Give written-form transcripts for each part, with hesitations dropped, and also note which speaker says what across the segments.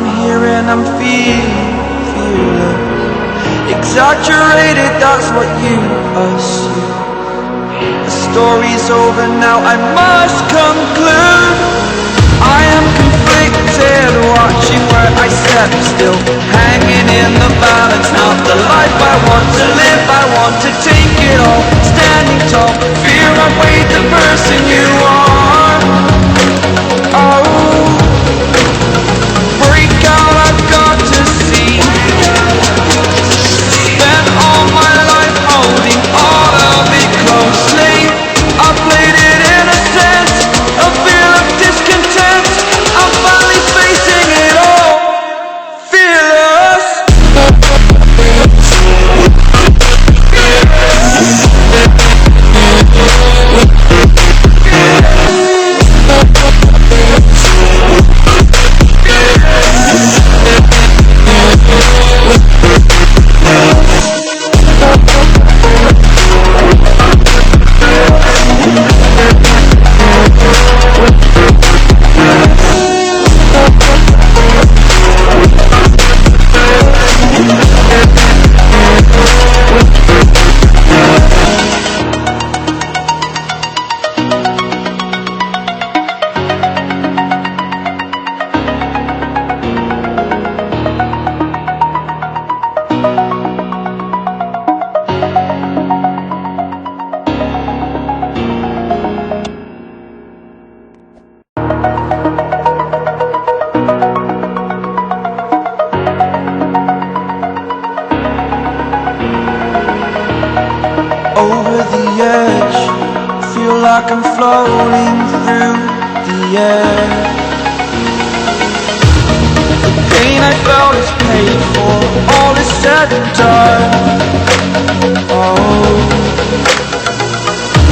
Speaker 1: I'm here and I'm feeling exaggerated, that's what you assume. The story's over now, I must conclude. I am conflicted, watching where I step still, hanging in the balance. Not the life I want to live, I want to take it all. Standing tall, fear I've weighed the person you are. Oh, break out, I've got to see. Spent all my life holding all of it closely. I played it in a sense, a feel of discontent. I'm finally facing it all, fearless. Over the edge, feel like I'm floating through the air. The pain I felt is paid for, all is said and done. Oh,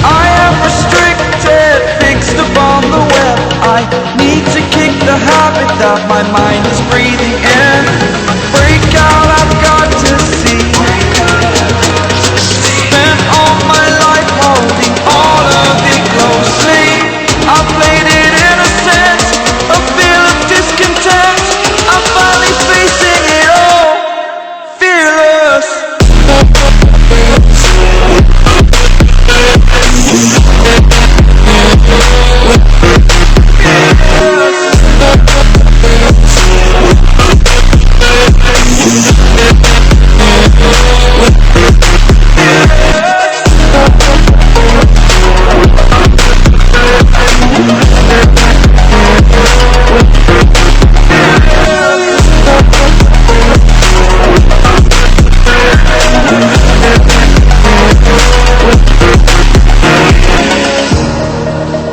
Speaker 1: I am restricted, fixed upon the web. I need to kick the habit that my mind is breathing in. Break out, I've got to see. Spent all my life holding all of it closely. I played it in a sense, a feel of discontent. I'm finally facing it all, fearless.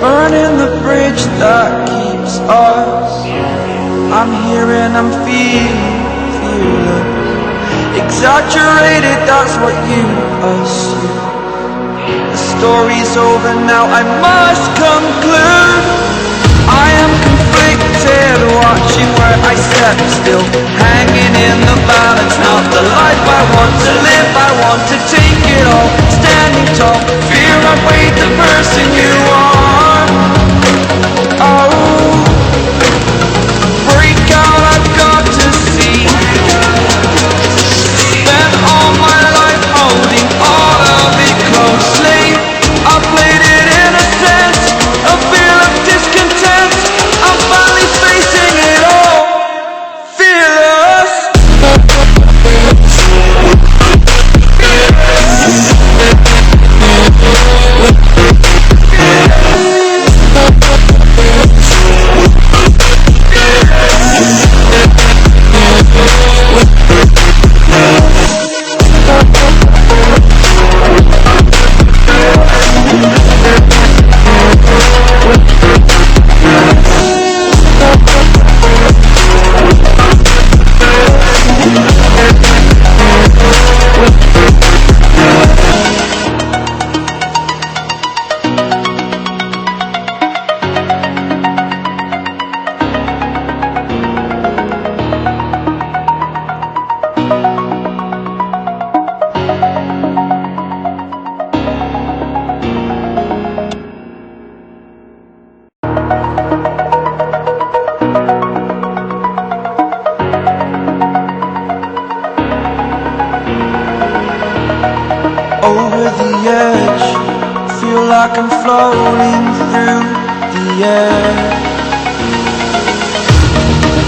Speaker 1: Burning the bridge that keeps us. I'm here and I'm feeling exaggerated, that's what you assume. The story's over now, I must conclude. I am conflicted, watching where I step still, hanging in the balance. Not the life I want to live, I want to take it all. Standing tall, fear I've weighed the person you are. Oh, break out, I've got to see. Spent all my life holding all of it closely. I played it in a sense, a feel of discontent. I'm finally facing it all, fearless. over the edge. Feel like I'm floating through the air.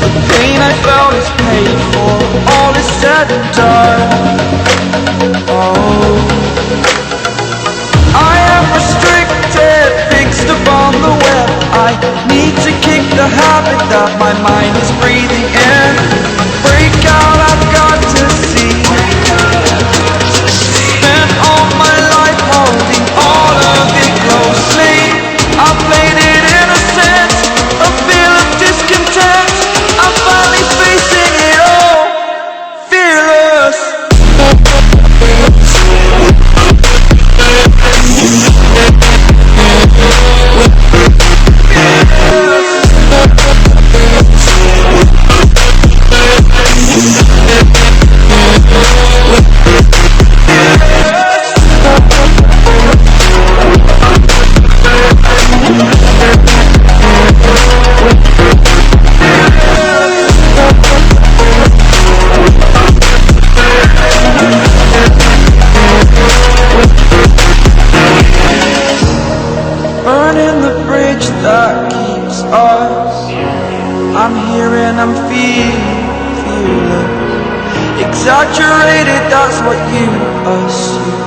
Speaker 1: The pain I felt is paid for, all is said and done. Oh, I am restricted, fixed upon the web. I need to kick the habit that my mind is breathing in. Break out, I've got to see. Spent all my life holding all of it closely. I played it innocent, a feel of discontent. I'm finally facing it all, fearless. Burning the bridge that keeps us. I'm here and I'm feeling exaggerated, that's what you assume.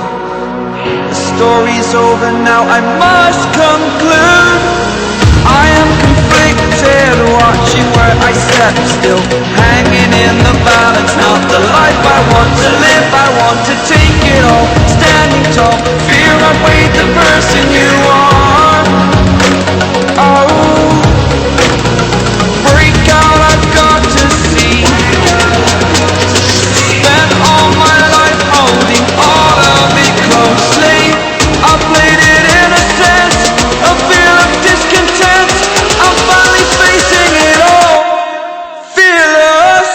Speaker 1: The story's over now, I must conclude. I am conflicted, watching where I step still, hanging in the balance. Not the life I want to live, I want to take it all. Standing tall, fear I've weighed the person you are. Oh, break out, I've got to see. Spent all my life holding all of it closely. I played it innocent, a feel of discontent. I'm finally facing it all, fearless.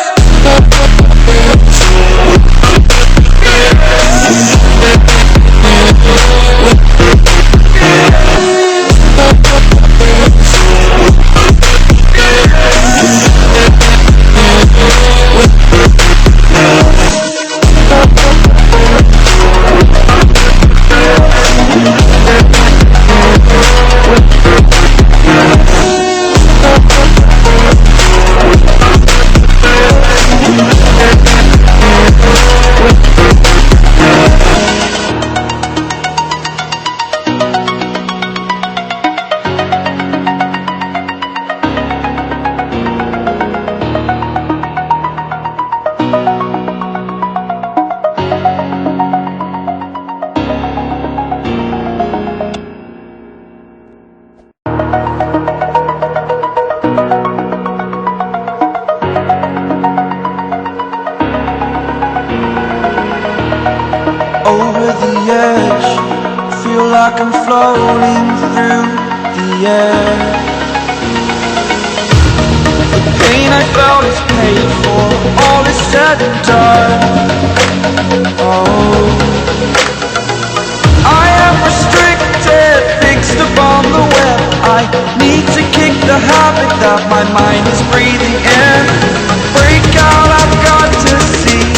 Speaker 1: Over the edge, feel like I'm floating through the air. The pain I felt is paid for, all is said and done. Oh, I am restricted, fixed upon the web. I need to kick the habit that my mind is breathing in. Break out, I've got to see.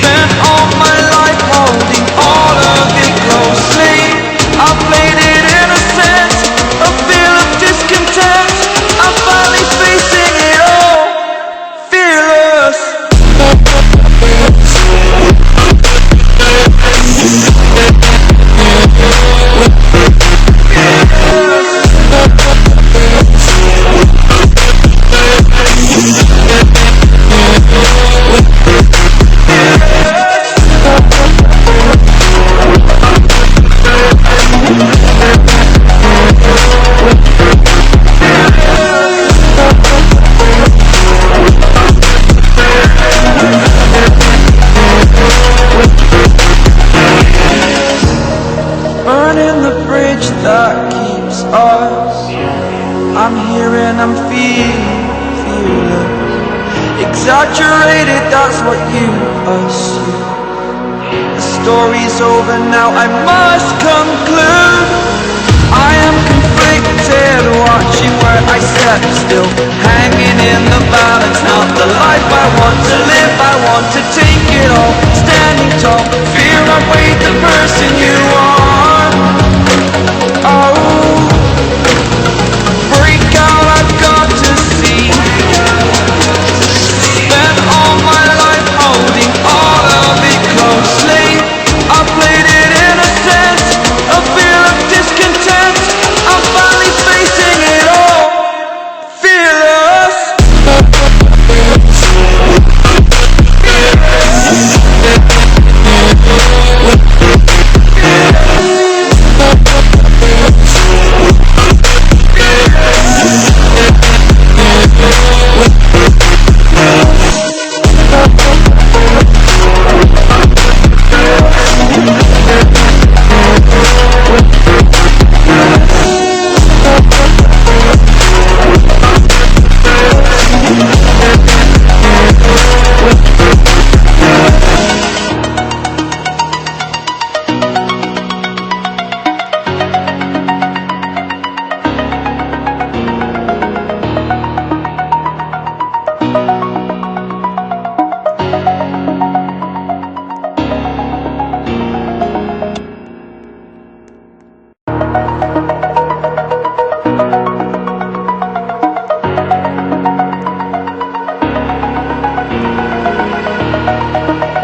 Speaker 1: Spent all my life holding all of it closely. I played it innocent, a feel of discontent. I'm finally facing it all, fearless. Burning the bridge that keeps us. I'm here and I'm feeling exaggerated, that's what you assume. The story's over now, I must conclude. I am conflicted, watching where I step still, hanging in the balance. Not the life I want to live, I want to take it all. Standing tall. Fear I weighed the person you are. Oh, break out, I've got to see. Spent all my life holding all of it closely. I played it innocent, a feel of discontent. I'm finally facing it all, fearless.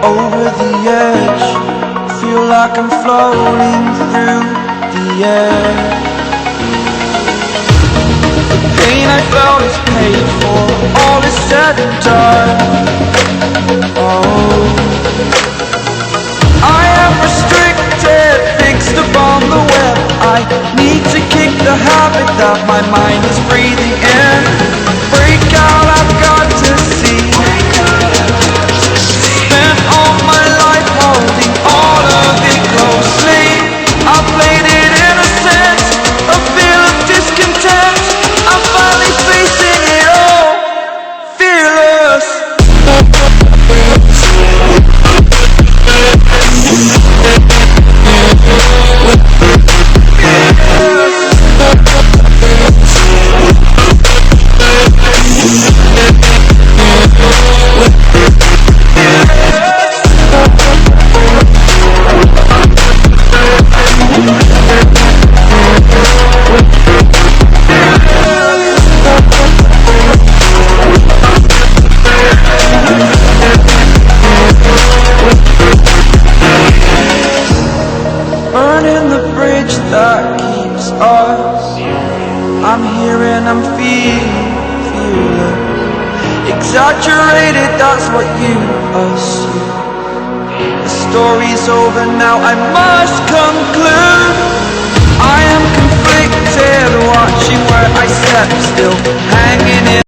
Speaker 1: Over the edge, feel like I'm floating through the air. The pain I felt is paid for, all is said and done. Oh, I am restricted, fixed upon the web. I need to kick the habit that my mind is breathing in. Break out, I've got to see. Spent all my life holding all of it closely. I played it innocent, a feel of discontent. I'm finally facing it all, fearless. Burning the bridge that keeps us. I'm here and I'm fearless. Exaggerated, that's what you assume. The story's over now, I must conclude. I am conflicted, watching where I step still, hanging in